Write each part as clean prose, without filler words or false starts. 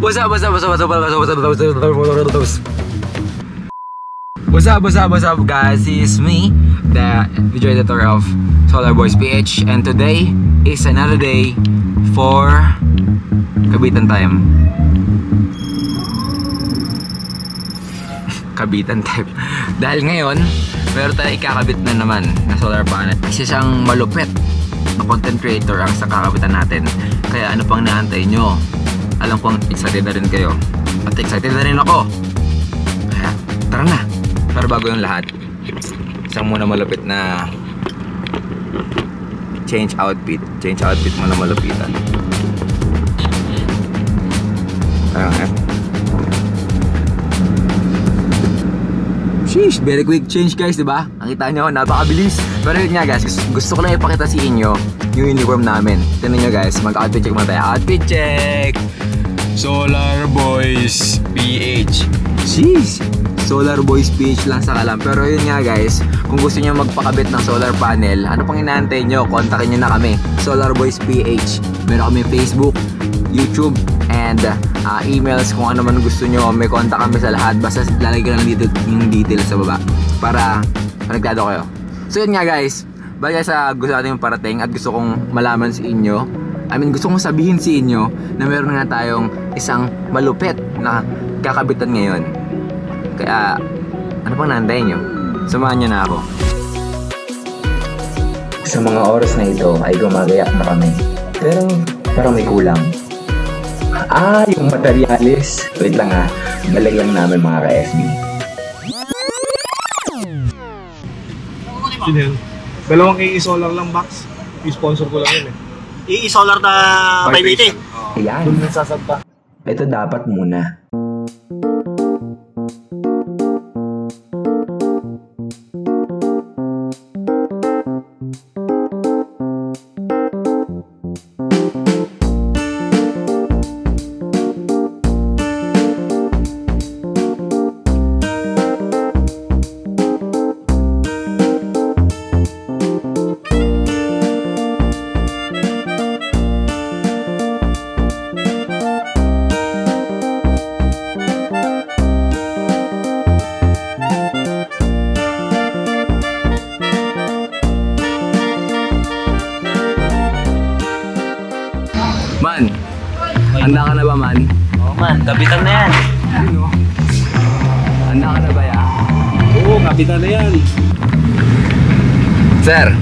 What's up, what's up, what's up, what's up, what's up, what's up, what's up, what's up, guys? This is me, the video editor of Solar Boys PH, and today is another day for Kabitan time. Kabitan time. Dahil ngayon, meron tayong ikakabit na naman na solar panel. Isa siyang malupit na content creator ang sa kakabitan natin. Kaya ano pang naantay nyo? Alam kong excited na rin kayo. At excited na rin ako. Kaya tara na. Pero bago yung lahat, isang muna malupit na change outfit. Change outfit muna malupitan. Sheesh, very quick change guys, diba? Ang kita nyo, napakabilis. Pero yun nga guys, gusto ko lang ipakita sa inyo yung uniform namin. Tignan nyo guys, mag-outfit check muna tayo. Outfit check! Solar Boys PH. Sheesh! Solar Boys PH lang sa kalam. Pero yun nga guys, kung gusto nyo magpakabit ng solar panel, ano pang inaantay nyo? Kontakin nyo na kami. Solar Boys PH. Meron kami Facebook, YouTube, and emails. Kung ano man gusto nyo, may contact kami sa lahat. Basta lalagay ko lang dito yung details sa baba para panagdado kayo. So yun nga guys, bagay sa gusto natin yung parating at gusto kong malaman sa inyo, gusto kong sabihin sa inyo na meron nga tayong isang malupit na kakabitan ngayon. Kaya ano pang naantay nyo? Samahan nyo na ako. Sa mga oras na ito ay gumagayak na kami, pero parang may kulang. Yung materialis. Wait lang ha, balik lang namin mga ka-FB. Sino yun? Dalawang i-solar lang box. I-sponsor ko lang yun eh. I-solar na 580. Ayan. Doon nagsasagpa. Ito dapat muna. Man, handa ka na ba man? Oo man, kapitan na yan. Handa ka na ba ya? Oo, kapitan na yan. Sir,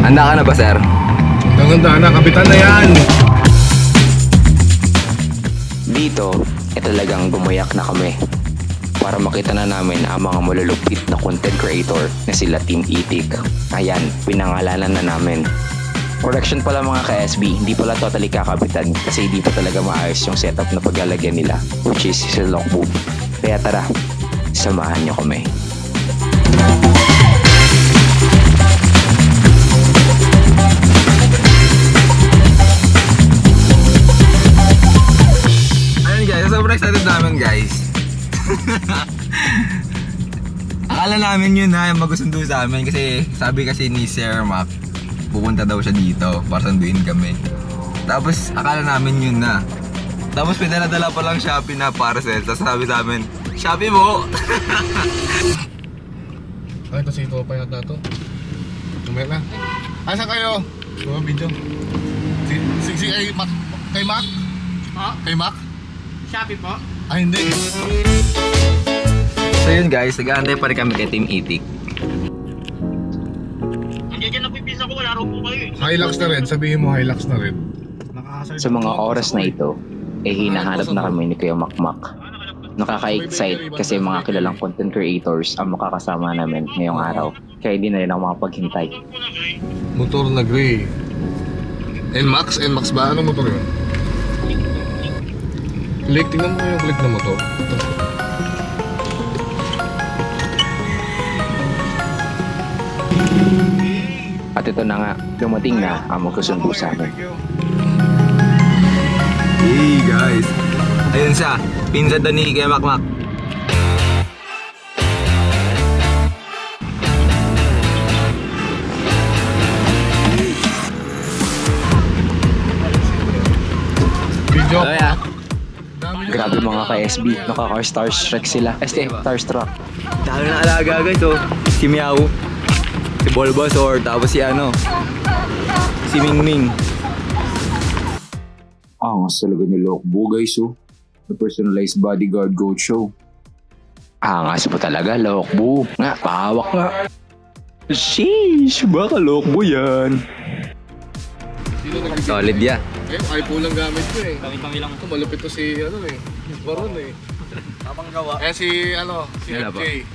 handa ka na ba sir? Handa na, kapitan na yan. Dito, talagang bumayak na kami para makita na namin ang mga malulupit na content creator na sila Team Itik. Ayan, pinangalanan na namin. Correction pala mga ka-SB, hindi pala totally kakabitan kasi hindi pa talaga maayos yung setup na paglalagyan nila, which is sa lock boot. Kaya tara, samahan nyo kami. Ayun guys, sobrang excited namin guys. Akala namin yun na magusundo sa amin kasi sabi kasi ni Sir Mac, pupunta daw siya dito para sunduin kami. Tapos akala namin yun na. Tapos pinadala pa lang Shopee na parcel. Tapos sabi sa amin, Shopee mo! Ay, ito si Ito pa yata ito. Tumaya na. Asa kayo? Mga video. Si Mac. Kay Mac? Ha? Kay Mac? Shopee po? Ay, hindi. So yun guys, nag-aantay pa rin kami kay Team Itik. Diyan napipisa ko, wala rin po kayo eh. Hilux na rin. Sabihin mo Hilux na rin. Sa mga oras na ito, hinahanap na kami ni Kuya Makmak. Nakaka-excite kasi mga kilalang content creators ang makakasama namin ngayong araw. Kaya hindi na rin ako makapaghintay. Motor na gray. NMAX? NMAX ba? Anong motor yun? Click, tingnan mo yung click na motor. At ito na nga, dumating na ang magsusundo sa amin. Hey guys! Ayun siya, pinsan doon ni Kuya Makmak. Video. Hello ya. Grabe mga ka-SB, nakaka-starstruck sila. Starstruck. Dami na alaga guys, oh. Si Meow, si Bulbasaur, tapos si si Mingming. Angas talaga ni Lokbo guys, oh. The personalized bodyguard goat show. Angas po talaga, Lokbo. Nga, pahawak nga. Sheesh, baka Lokbo yan. Solid yan. iPhone lang gamit ko eh. Kami lang. Malupit to si Baron eh. Habang gawa. Si si Hello po. FJ.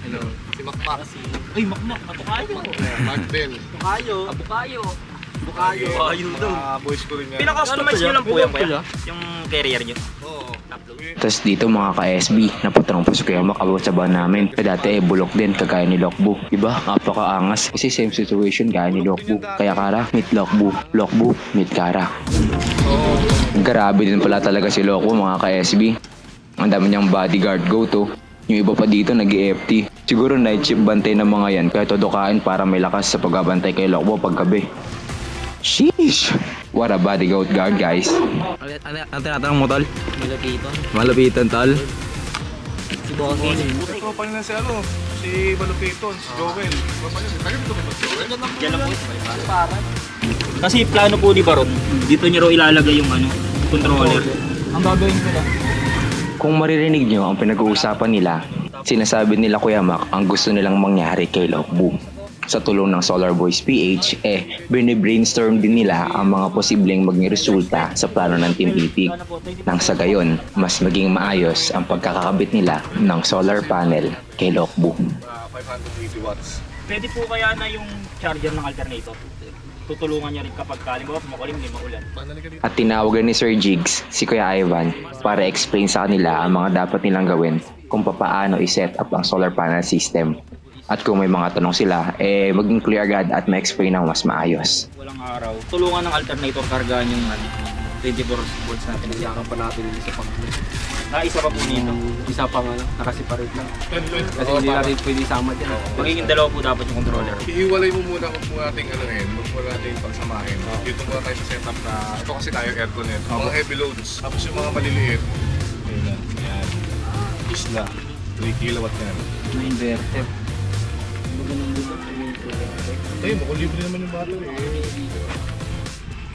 Si Makmak. Ay, makmak, matukayo. Mark Bell. Tukayo. Bukayo daw. Boys ko rin yan. Pinaka-customize nyo lang po yan, kuya? Yung carrier nyo? Oo. Tapos dito mga ka-SB, napatrong pa si Kuya Mac about sa van namin. Dati bulok din, kagaya ni Lokbo. Diba? Napakaangas. Kasi same situation gaya ni Lokbo. Kaya Kara, meet Lokbo. Lokbo, meet Kara. Grabe din pala talaga si Lokbo mga ka-SB. Ang dami niyang bodyguard go to. Yung iba pa dito nag-EFT. Siguro night shift bantay ng mga yan. Kaya todokain para may lakas sa pagbabantay kay Lokbo paggabi. Sheesh! What a bodyguard guard guys. Ano tinatanong mo tol? Malapitan tol. Si Bossing. Ito pa nila si Balupiton, si Joel. Tagal dito ba Joel? Diyan lang po. Kasi plano po di Baron, dito nyo raw ilalagay yung controller. Ang gagawin ko lang. Kung maririnig nyo ang pinag-uusapan nila, sinasabi nila Kuya Mac ang gusto nilang mangyari kay Lokbo. Sa tulong ng Solar Boys PH, bine-brainstorm din nila ang mga posibleng maging resulta sa plano ng Team Itik. Nang sa gayon, mas maging maayos ang pagkakakabit nila ng solar panel kay Lokbo. 580 watts. Pwede po kaya na yung charger ng alternator? Tutulungan niya rin kapag kalimbawa makulim, hindi maulan. At tinawagan ni Sir Jigs si Kuya Ivan para explain sa kanila ang mga dapat nilang gawin kung paano i-set up ang solar panel system. At kung may mga tanong sila, maging clear agad at ma-explain ng mas maayos. Walang araw. Tulungan ng alternator kargaan yung 24 volts natin. Iyakan pa natin yung isa pang Isa pa po nito. isa pang nakaseparate lang. Kasi hindi natin pwede isama dyan. Magiging dalawa po dapat yung controller. Iiwalay mo muna kung natin huwag mo natin pagsamahin. Dito muna tayo sa setup na, ito kasi tayo aircon eh. Mga heavy loads. Tapos yung mga maliliit. Yan. Isla. 3 kilowatt yan. May inverter. Tayo, mukhang libre naman yung battery eh.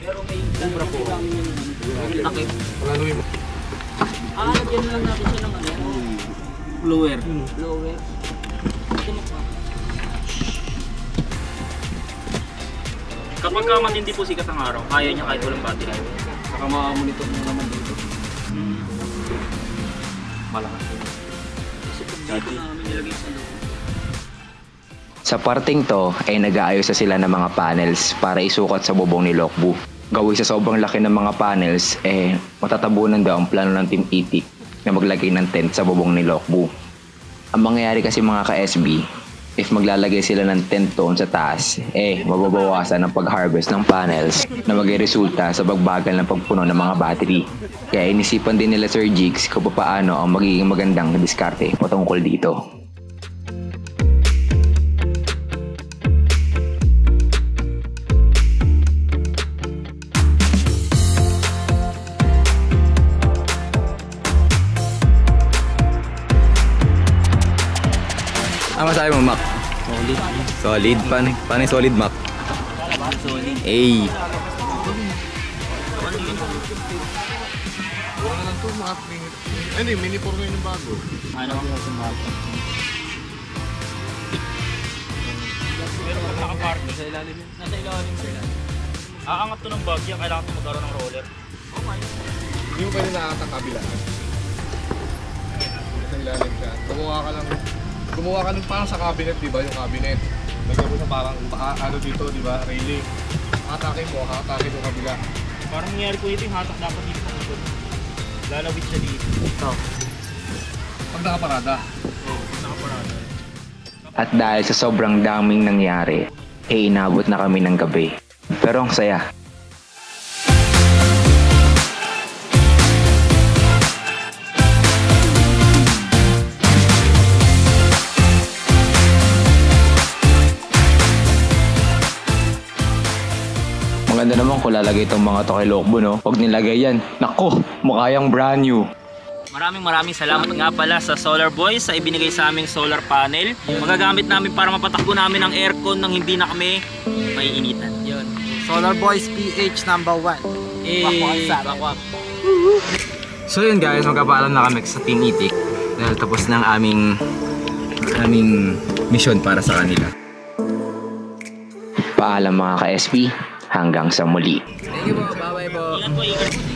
Pero may sobra po. Okay. Pagano'y mo. Lagyan lang natin siya ng blower. Kapag matindi po sikat ang araw, kaya niya kahit walang battery. Saka monitor mo naman dito. Malakas yun. Dito namin nilagay sa loob. Sa parting to ay nag-aayos na sila ng mga panels para isukat sa bubong ni Lokbo. Gawin sa sobrang laki ng mga panels, matatabunan daw ang plano ng Team Itik na maglagay ng tent sa bubong ni Lokbo. Ang mangyayari kasi mga ka-SB, if maglalagay sila ng tent doon sa taas, mababawasan ang pag-harvest ng panels na magre-resulta sa pagbagal ng pagpuno ng mga battery. Kaya inisipan din nila Sir Jigs kung paano ang magiging magandang diskarte patungkol dito. Ano masabi mo, Mac? Solid. Solid? Paano yung solid, Mac? Solid. Ay! Wala na lang ito, mga hindi, mini 4 ngayon yung bago. Ano ang nasa mapa? Pero pag naka-parking, nasa ilalim sila. Aangat to ng bagya, kailangan ito magkaroon ng roller. Hindi mo pwede nakakatang kabila. Nasa ilalim siya. Gumawa ka ng parang sa cabinet, di ba? Yung cabinet. Lagyan mo sa parang dito, di ba? Railing. Hatakin mo kabila. Parang nangyari po dito yung hatak dapat dito sa likod. Lalawit siya dito. Ito. Pag nakaparada. Oo, nakaparada. At dahil sa sobrang daming nangyari, inabot na kami ng gabi. Pero ang saya. Maganda naman kung lalagay itong mga to kay Lokbo, no? Huwag nilagay yan. Nako, mukha yung brand new. Maraming salamat nga pala sa Solar Boys sa ibinigay sa aming solar panel. Magagamit namin para mapatakbo namin ang aircon nang hindi na kami maiinitan. Yun. Solar Boys PH number 1. Wakwak. So yun guys, magkapaalam na kami sa Team Itik dahil tapos na ang aming mission para sa kanila. Paalam mga ka-SP, hanggang sa muli. Thank you po, bye-bye po. Ingat po, ingat.